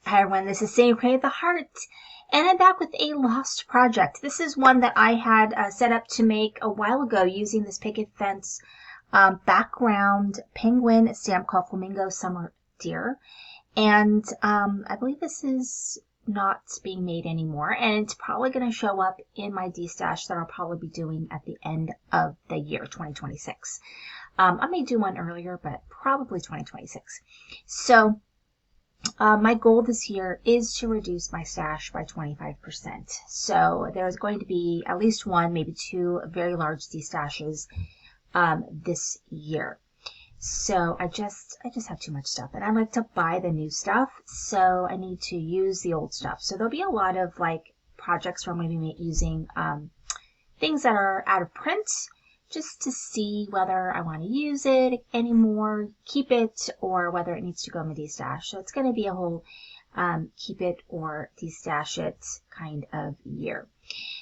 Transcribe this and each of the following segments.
Hi everyone, this is Sam Create the Heart, and I'm back with a lost project. This is one that I had set up to make a while ago using this picket fence background penguin stamp called Flamingo Summer Deer. And I believe this is not being made anymore, and it's probably going to show up in my D-stash that I'll probably be doing at the end of the year 2026. I may do one earlier, but probably 2026. So my goal this year is to reduce my stash by 25%. So there's going to be at least one, maybe two very large D-stashes this year. So I just have too much stuff, and I like to buy the new stuff, so I need to use the old stuff. So there'll be a lot of like projects where I'm going to be using things that are out of print, just to see whether I want to use it anymore, keep it, or whether it needs to go in the D-stash. So it's going to be a whole keep it or D-stash it kind of year.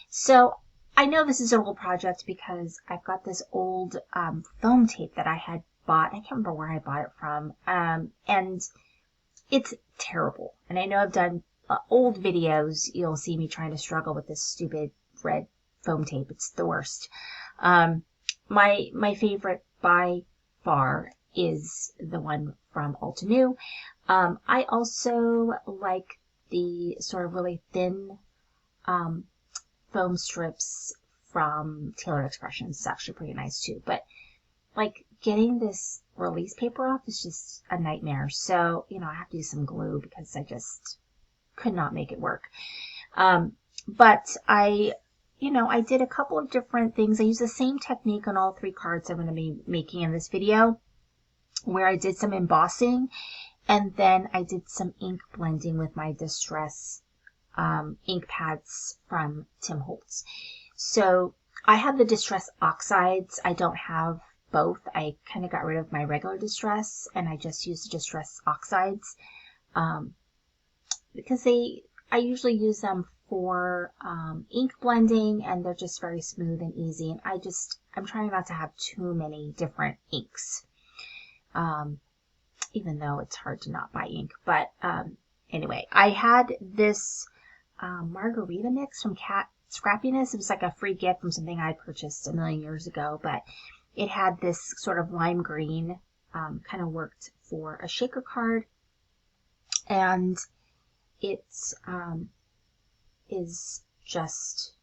So I know this is an old project because I've got this old foam tape that I had bought. I can't remember where I bought it from. And it's terrible. And I know I've done old videos. You'll see me trying to struggle with this stupid red foam tape. It's the worst. My favorite by far is the one from Ulta New. I also like the sort of really thin foam strips from Tailored Expressions. It's actually pretty nice too. But like getting this release paper off is just a nightmare. So, I have to use some glue because I just could not make it work. But I did a couple of different things. I used the same technique on all three cards I'm going to be making in this video, where I did some embossing and then I did some ink blending with my Distress ink pads from Tim Holtz. So I have the Distress Oxides. I don't have both. I kind of got rid of my regular Distress and I just used the Distress Oxides because I usually use them for ink blending, and they're just very smooth and easy, and I'm trying not to have too many different inks, even though it's hard to not buy ink. But anyway, I had this margarita mix from Cat Scrappiness. It was like a free gift from something I purchased a million years ago, but it had this sort of lime green, kind of worked for a shaker card, and it is just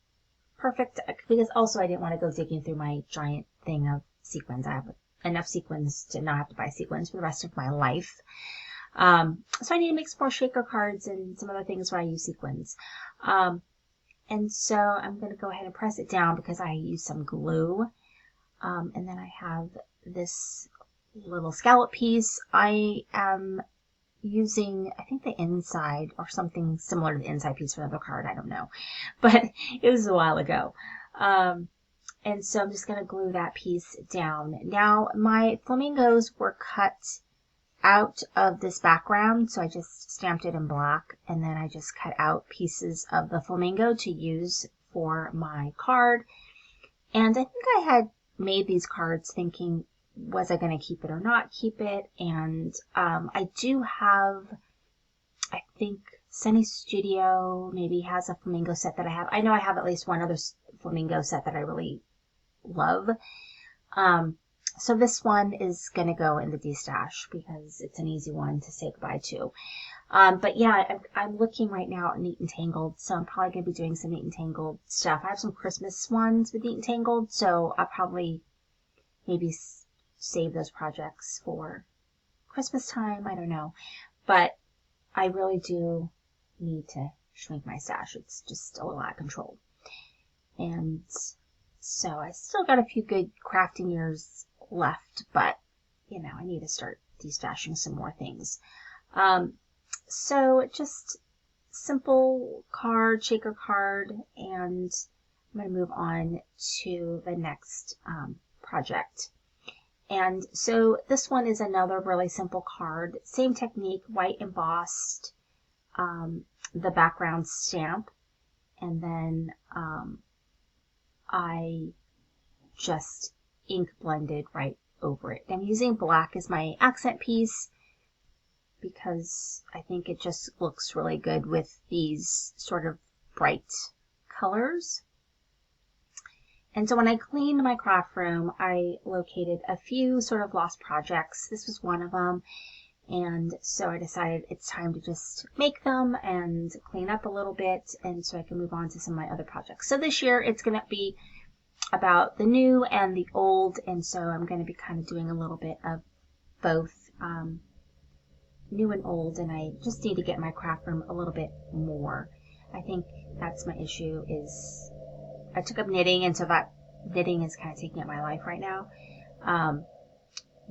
perfect because also I didn't want to go digging through my giant thing of sequins. I have enough sequins to not have to buy sequins for the rest of my life. So I need to make some more shaker cards and some other things where I use sequins. And so I'm going to go ahead and press it down because I use some glue. And then I have this little scallop piece. I am using, I think, the inside or something similar to the inside piece for the other card. I don't know, but it was a while ago. And so I'm just going to glue that piece down. Now my flamingos were cut out of this background, so I just stamped it in black, and then I just cut out pieces of the flamingo to use for my card. And I think I had made these cards thinking, was I going to keep it or not keep it? And I do have, I think Sunny Studio maybe has a flamingo set that I have. I know I have at least one other flamingo set that I really love. So this one is going to go in the D-stash because it's an easy one to say goodbye to. But yeah, I'm looking right now at Neat and Tangled, so I'm probably going to be doing some Neat and Tangled stuff. I have some Christmas ones with Neat and Tangled, so I'll probably maybe save those projects for Christmas time. I don't know. But I really do need to shrink my stash. It's just a little out of control. And so I still got a few good crafting years left, but I need to start destashing some more things. So just simple card, shaker card, and I'm going to move on to the next project. And so this one is another really simple card. Same technique, white embossed, the background stamp, and then I just ink blended right over it. I'm using black as my accent piece because I think it just looks really good with these sort of bright colors. And so when I cleaned my craft room, I located a few sort of lost projects. This was one of them. And so I decided it's time to just make them and clean up a little bit, and so I can move on to some of my other projects. So this year it's going to be about the new and the old, and so I'm going to be kind of doing a little bit of both new and old, and I just need to get my craft room a little bit more. I think that's my issue, is I took up knitting, and so that knitting is kind of taking up my life right now.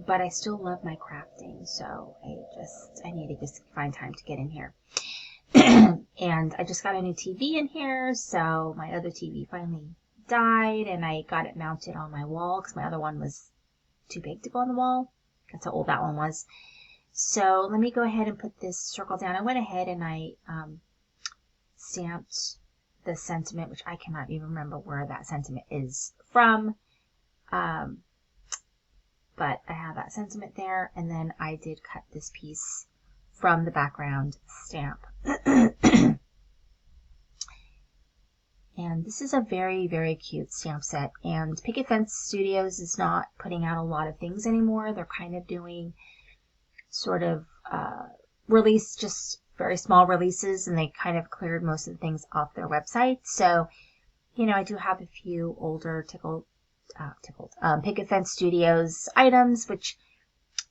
But I still love my crafting, so I need to just find time to get in here. And I just got a new TV in here, so my other TV finally died, and I got it mounted on my wall because my other one was too big to go on the wall. That's how old that one was. So let me go ahead and put this circle down. I went ahead and I stamped the sentiment, which I cannot even remember where that sentiment is from. But I have that sentiment there, and then I did cut this piece from the background stamp. And this is a very, very cute stamp set, and Picket Studios is not putting out a lot of things anymore. They're kind of doing sort of release, just very small releases, and they kind of cleared most of the things off their website. So, you know, I do have a few older Picket Fence Studios items, which,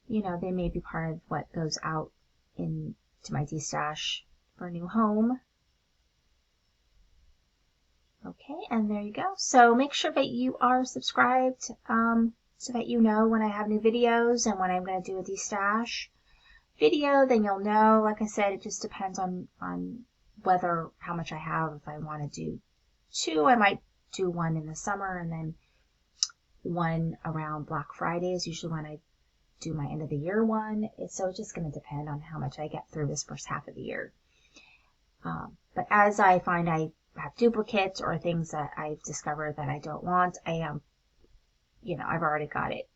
you know, they may be part of what goes out into my D-stash for a new home. Okay, and there you go. So make sure that you are subscribed so that you know when I have new videos and when I'm going to do a D-stash video, then you'll know. Like I said, it just depends on whether how much I have. If I want to do 2, I might do 1 in the summer, and then 1 around Black Friday is usually when I do my end of the year one. So it's just going to depend on how much I get through this first half of the year. But as I find I have duplicates or things that I've discovered that I don't want, you know, I've already got it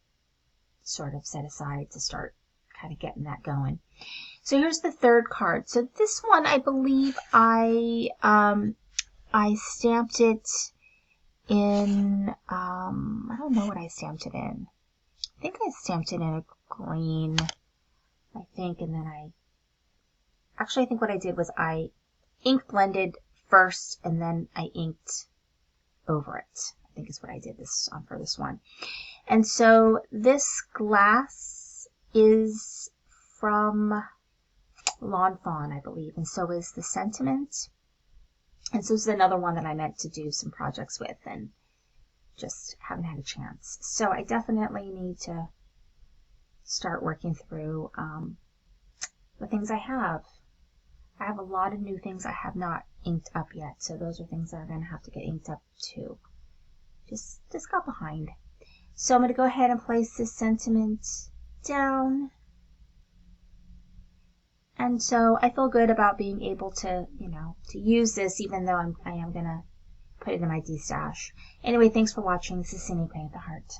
sort of set aside to start kind of getting that going. So here's the third card. So this one, I believe I stamped it in, I don't know what I stamped it in. I think I stamped it in a green, I think, and then I think what I did was I ink blended first, and then I inked over it. I think is what I did for this one. And so this glass is from Lawn Fawn, I believe, and so is the sentiment. And so this is another one that I meant to do some projects with and just haven't had a chance. So I definitely need to start working through the things I have. I have a lot of new things I have not inked up yet, so those are things that are going to have to get inked up too. Just got behind. So I'm going to go ahead and place this sentiment down. And so I feel good about being able to, you know, to use this, even though I am going to put it in my D-stash. Anyway, thanks for watching. This is Cindy Playing with the Heart.